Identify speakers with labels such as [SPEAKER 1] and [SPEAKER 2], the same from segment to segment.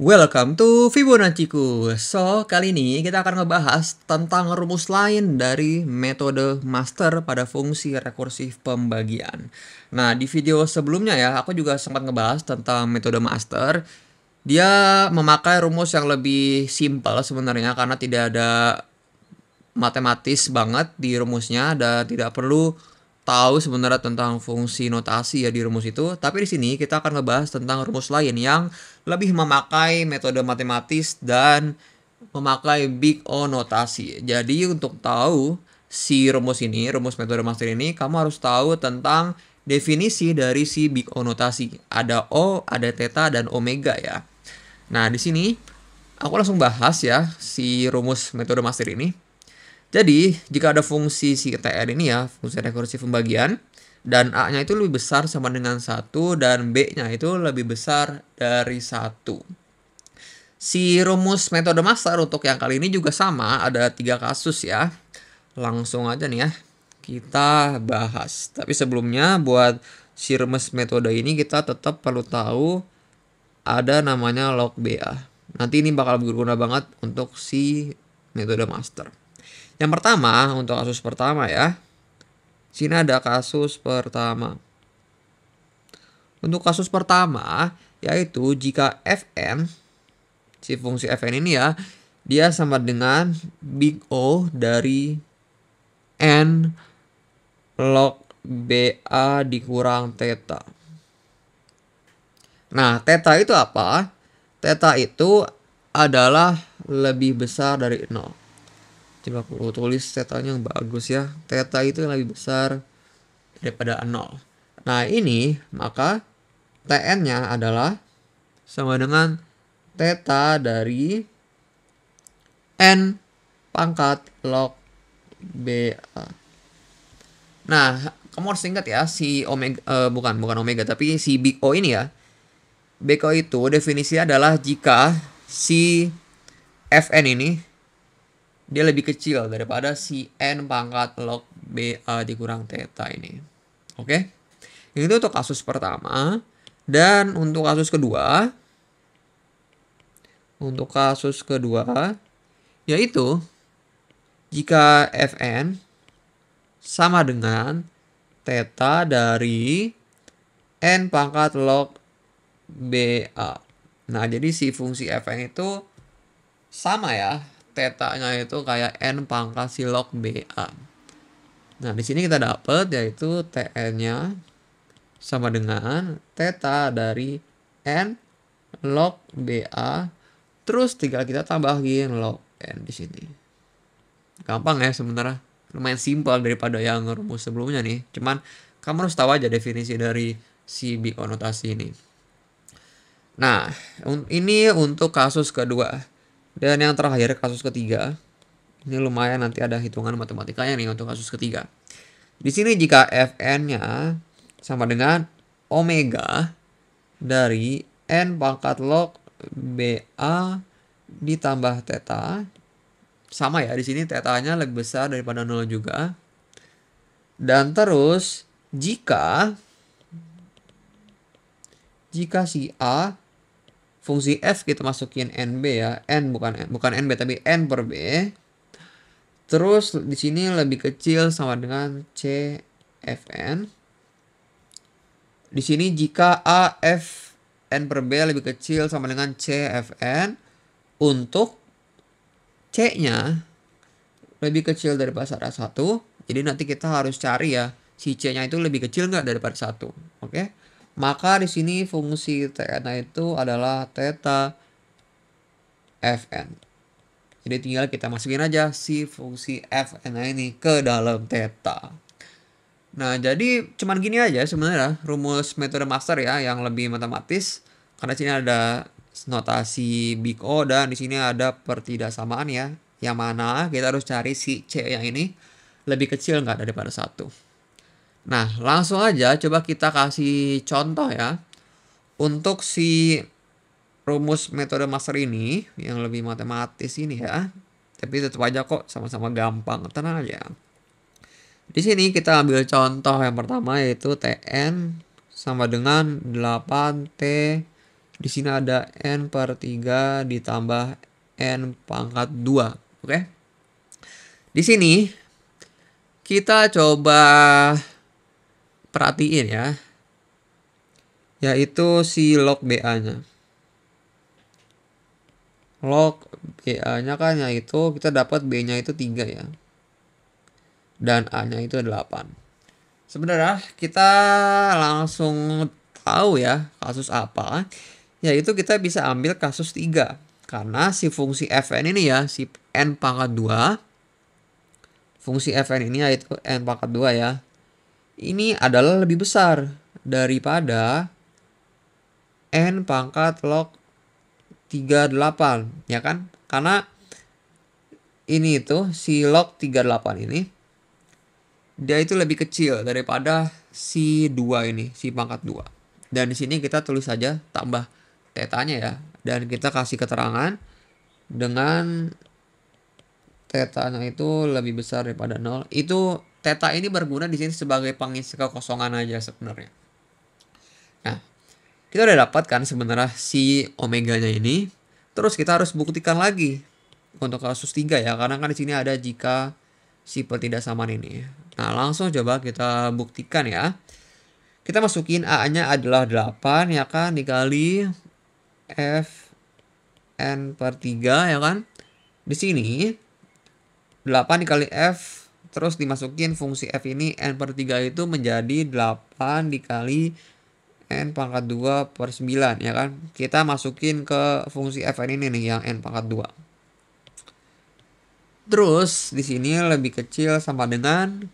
[SPEAKER 1] Welcome to Fibonacci-ku. So, kali ini kita akan ngebahas tentang rumus lain dari metode master pada fungsi rekursif pembagian. Nah, di video sebelumnya ya, aku juga sempat ngebahas tentang metode master. Dia memakai rumus yang lebih simpel sebenarnya karena tidak ada matematis banget di rumusnya dan tidak perlu tahu sebenarnya tentang fungsi notasi ya di rumus itu. Tapi di sini kita akan ngebahas tentang rumus lain yang lebih memakai metode matematis dan memakai big O notasi. Jadi untuk tahu si rumus ini, rumus metode master ini, kamu harus tahu tentang definisi dari si big O notasi. Ada O, ada theta, dan omega ya. Nah, di sini aku langsung bahas ya si rumus metode master ini. Jadi, jika ada fungsi si Tn ini ya, fungsi rekursif pembagian, dan A-nya itu lebih besar sama dengan 1, dan B-nya itu lebih besar dari 1. Si rumus metode master untuk yang kali ini juga sama, ada 3 kasus ya. Langsung aja nih ya, kita bahas. Tapi sebelumnya, buat si rumus metode ini kita tetap perlu tahu ada namanya log BA. Nanti ini bakal berguna banget untuk si metode master. Yang pertama, untuk kasus pertama ya. Sini ada kasus pertama. Untuk kasus pertama, yaitu jika Fn, si fungsi Fn ini ya, dia sama dengan big O dari N log BA dikurang theta. Nah, theta itu apa? Theta itu adalah lebih besar dari 0. Coba aku tulis tetanya yang bagus ya. Theta itu yang lebih besar daripada 0. Nah ini maka Tn-nya adalah sama dengan theta dari N pangkat log BA. Nah kamu harus ingat ya si omega, bukan omega tapi si big O ini ya. Big O itu definisinya adalah jika si Fn ini dia lebih kecil daripada si N pangkat log BA dikurang theta ini. Oke? Itu untuk kasus pertama. Dan untuk kasus kedua. Yaitu jika Fn sama dengan theta dari N pangkat log BA. Nah, jadi si fungsi Fn itu sama ya. Theta-nya itu kayak N pangkat si log BA. Nah, di sini kita dapat yaitu Tn-nya sama dengan theta dari N log BA. Terus tinggal kita tambahin log N di sini. Gampang ya sebenarnya. Lumayan simpel daripada yang rumus sebelumnya nih. Cuman kamu harus tahu aja definisi dari si big O notasi ini. Nah, ini untuk kasus kedua. Dan yang terakhir kasus ketiga. Ini lumayan nanti ada hitungan matematikanya nih untuk kasus ketiga. Di sini jika Fn-nya sama dengan omega dari N pangkat log BA ditambah theta. Sama ya, di sini theta-nya lebih besar daripada 0 juga. Dan terus jika si A fungsi f kita masukin NB ya, N bukan NB tapi N per B. Terus di sini lebih kecil sama dengan CFN. Di sini jika A F N per B lebih kecil sama dengan CFN, untuk C-nya lebih kecil daripada 1. Jadi nanti kita harus cari ya, si C-nya itu lebih kecil nggak daripada 1. Oke? Maka di sini fungsi Tn itu adalah theta Fn. Jadi tinggal kita masukin aja si fungsi Fn ini ke dalam theta. Nah, jadi cuman gini aja sebenarnya rumus metode master ya yang lebih matematis. Karena sini ada notasi big O dan di sini ada pertidaksamaan ya. Yang mana kita harus cari si C yang ini lebih kecil nggak daripada 1. Nah, langsung aja coba kita kasih contoh ya. Untuk si rumus metode master ini yang lebih matematis ini ya. Tapi tetap aja kok sama-sama gampang. Tenang aja. Di sini kita ambil contoh yang pertama yaitu Tn sama dengan 8T Di sini ada N per 3 ditambah N pangkat 2. Oke. Di sini kita coba perhatiin ya. Yaitu si log BA-nya. Log BA-nya kan yaitu kita dapat B-nya itu 3 ya. Dan A-nya itu 8. Sebenarnya kita langsung tahu ya kasus apa. Yaitu kita bisa ambil kasus 3. Karena si fungsi fn ini ya, si n pangkat 2. Fungsi fn ini yaitu n pangkat 2 ya. Ini adalah lebih besar daripada n pangkat log 38 ya kan? Karena ini itu si log 38 ini dia itu lebih kecil daripada si 2 ini, si pangkat 2. Dan di sini kita tulis saja tambah tetanya ya, dan kita kasih keterangan dengan tetanya itu lebih besar daripada 0. Itu teta ini berguna di sini sebagai pengisi kekosongan aja sebenarnya. Nah, kita udah dapat kan sebenarnya si omeganya ini. Terus kita harus buktikan lagi untuk kasus 3 ya, karena kan di sini ada jika si pertidaksamaan ini. Nah, langsung coba kita buktikan ya. Kita masukin A-nya adalah 8 ya kan, dikali F N per 3 ya kan. Di sini 8 dikali F, terus dimasukin fungsi F ini N per 3 itu menjadi 8 dikali N pangkat 2 per 9 ya kan. Kita masukin ke fungsi Fn ini nih yang N pangkat 2. Terus di sini lebih kecil sama dengan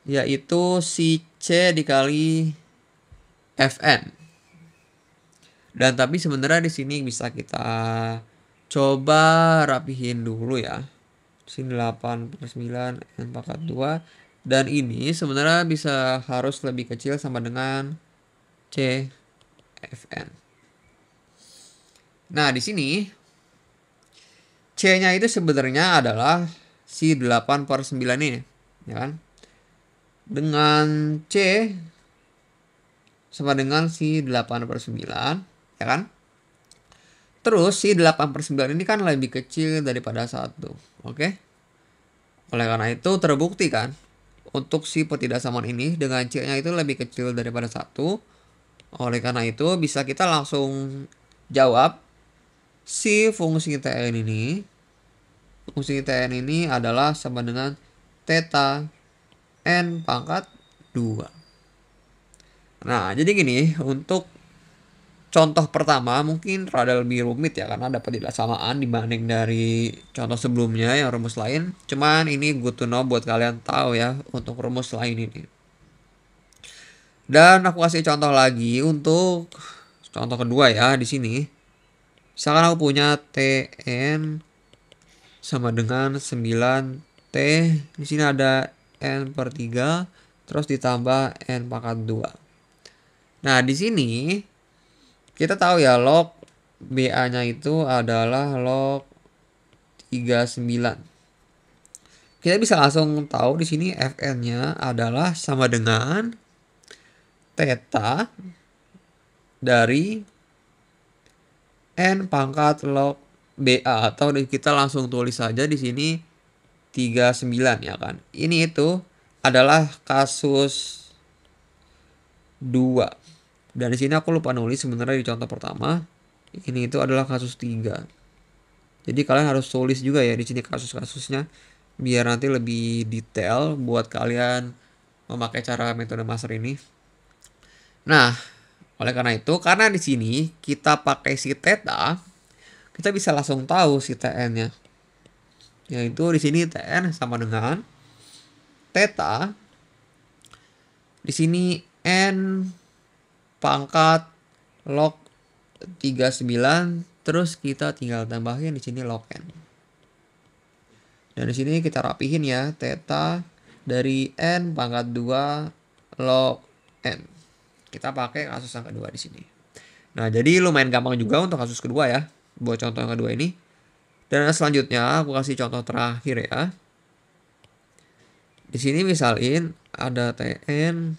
[SPEAKER 1] yaitu si C dikali Fn. Dan tapi sebenarnya di sini bisa kita coba rapihin dulu ya. Di sini 8 per 9 N pangkat 2. Dan ini sebenarnya bisa harus lebih kecil sama dengan C Fn. Nah, di sini C-nya itu sebenarnya adalah si 8 per 9 ini, ya kan? Dengan C sama dengan si 8 per 9, ya kan? Terus si 8 per 9 ini kan lebih kecil daripada 1, oke? Oleh karena itu terbukti kan, untuk si pertidaksamaan ini dengan C-nya itu lebih kecil daripada 1. Oleh karena itu bisa kita langsung jawab si fungsi Tn ini adalah sama dengan theta N pangkat 2. Nah, jadi gini, untuk contoh pertama mungkin rada lebih rumit ya, karena dapat pertidaksamaan dibanding dari contoh sebelumnya yang rumus lain. Cuman ini good to know buat kalian tahu ya untuk rumus lain ini. Dan aku kasih contoh lagi untuk contoh kedua ya di sini. Misalkan aku punya Tn sama dengan 9T. Di sini ada N per 3 terus ditambah N pangkat 2. Nah, di sini kita tahu ya log BA-nya itu adalah log 39. Kita bisa langsung tahu di sini Fn-nya adalah sama dengan theta dari N pangkat log BA, atau kita langsung tulis saja di sini 39 ya kan. Ini itu adalah kasus 2. Dan di sini aku lupa nulis sebenarnya di contoh pertama. Ini itu adalah kasus 3. Jadi kalian harus tulis juga ya di sini kasus-kasusnya biar nanti lebih detail buat kalian memakai cara metode master ini. Nah, oleh karena itu, karena di sini kita pakai si theta, kita bisa langsung tahu si Tn-nya. Yaitu di sini Tn sama dengan theta. Di sini N pangkat log 39, terus kita tinggal tambahin di sini log N. Dan di sini kita rapihin ya, theta dari N pangkat 2 log N. Kita pakai kasus yang kedua di sini. Nah, jadi lumayan gampang juga untuk kasus kedua ya, buat contoh yang kedua ini. Dan selanjutnya aku kasih contoh terakhir ya. Di sini misalin ada Tn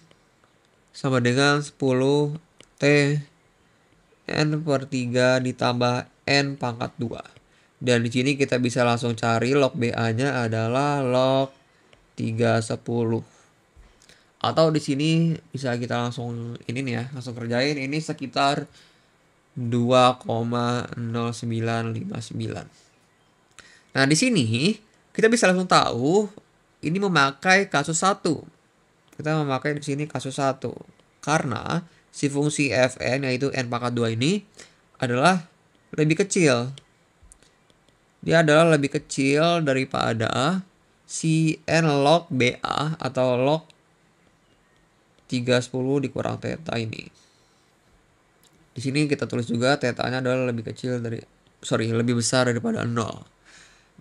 [SPEAKER 1] sama dengan 10T N per 3 ditambah N pangkat 2. Dan di sini kita bisa langsung cari log BA-nya adalah log 3/10. Atau di sini bisa kita langsung ini nih ya, langsung kerjain ini sekitar 2,0959. Nah, di sini kita bisa langsung tahu ini memakai kasus 1. Kita memakai di sini kasus 1 karena si fungsi fn yaitu n pangkat 2 ini adalah lebih kecil. Dia adalah lebih kecil daripada si n log BA atau log 3/10 dikurang theta ini. Di sini kita tulis juga theta-nya adalah lebih besar daripada 0.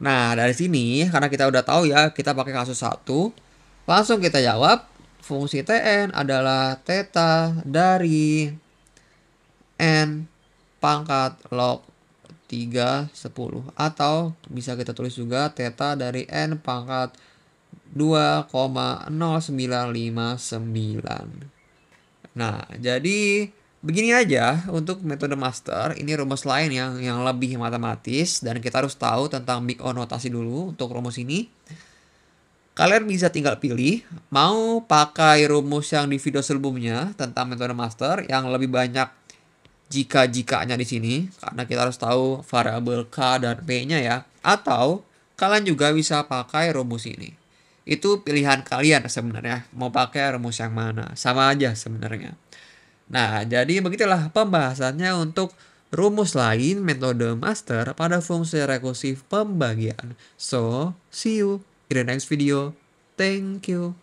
[SPEAKER 1] Nah, dari sini karena kita udah tahu ya, kita pakai kasus 1, langsung kita jawab fungsi Tn adalah theta dari n pangkat log 3/10 atau bisa kita tulis juga theta dari n pangkat 2,0959. Nah, jadi begini aja untuk metode master. Ini rumus lain yang lebih matematis dan kita harus tahu tentang big O notasi dulu untuk rumus ini. Kalian bisa tinggal pilih mau pakai rumus yang di video sebelumnya tentang metode master yang lebih banyak jika-jikanya di sini karena kita harus tahu variabel K dan P-nya ya. Atau kalian juga bisa pakai rumus ini. Itu pilihan kalian sebenarnya mau pakai rumus yang mana. Sama aja sebenarnya. Nah, jadi begitulah pembahasannya untuk rumus lain metode master pada fungsi rekursif pembagian. So, see you in the next video. Thank you.